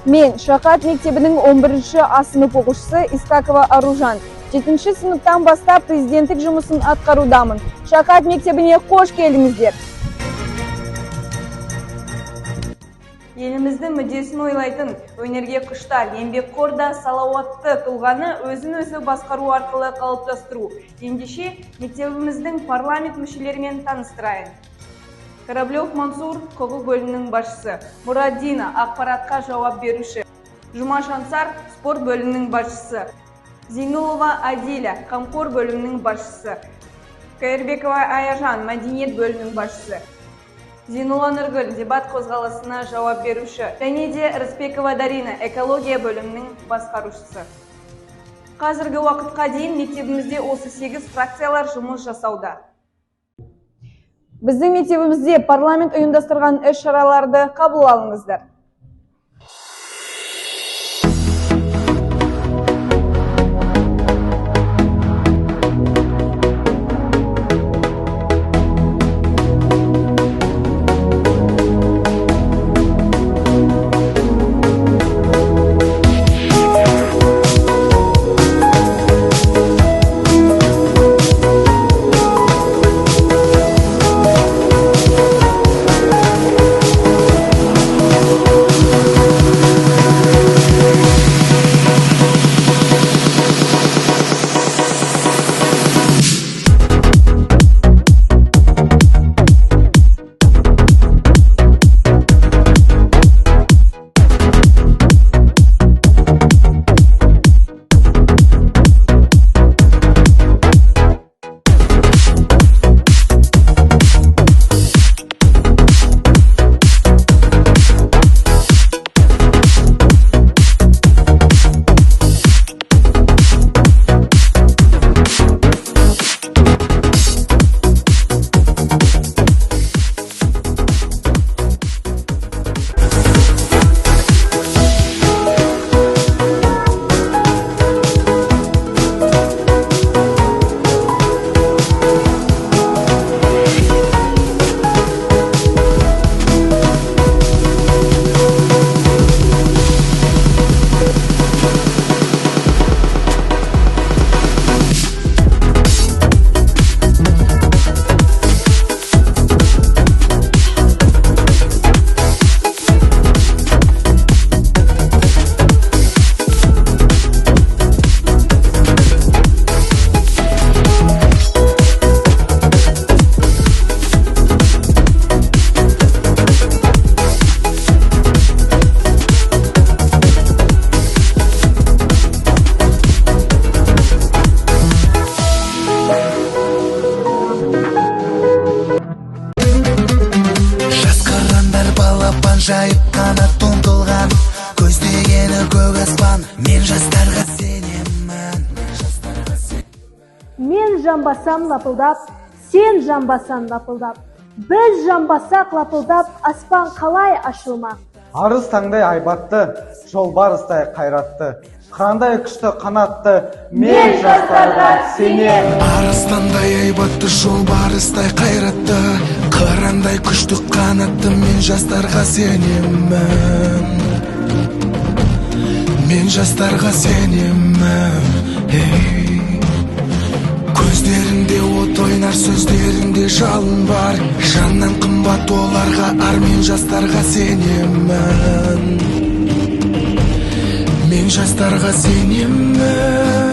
Мен Шақат мектебінің 11-ші А сынып оқушысы Искакова Аружан. 7-ші сыныптан бастап президенттік жұмысын атқарудамын. Шақат мектебіне қош келдіңіздер. Еліміздің мүддесін ойлайтын, өнерге құштар, еңбекқор да салауатты тұлғаны өзін-өзі басқару арқылы қалыптастыру. Ендеше мектебіміздің парламент мүшелерімен таныстырайын. Кораблев Мансур, құқық бөлімінің басшысы. Мұраддина, ақпаратқа жауап беруші. Жұмаш Ансар, спорт бөлімінің басшысы. Зейнулова Адиля, қамқор бөлімінің басшысы. Кайырбекова Аяжан, мәдениет бөлімінің басшысы. Зейнулла Нұргүл, дебат қозғалысына жауап беруші. Және де Рыспекова Дарина, экология бөлімінің басқарушысы. Қазіргі уақытқа дейін мектебімізде осы 8 фракциялар жұмыс жасауда. Біздің мектебімізде парламент ұйымдастырған іс-шараларды қабыл алыңыздар. Жайып қанат ұмтылған, көздегені көк аспан. Мен жастарға сенемін. Мен жамбасам лапылдап, сен жамбасан лапылдап. Біз жамбасақ лапылдап, аспан қалай ашылмақ. Арыс таңдай айбатты, жолбарыстай қайратты, қырандай күшті қанатты. Мен жастарға сенемін. Арыс таңдай айбатты, жолбарыстай қайратты, қырандай күшті қанатты. Мен жастарға сенемін. Мен жастарға сенемін. Көздерінде от ойнар, сөздерінде жалын бар. Жаннан қымбат оларға ар. Мен жастарға сенемін. Мен жастарға сенемін.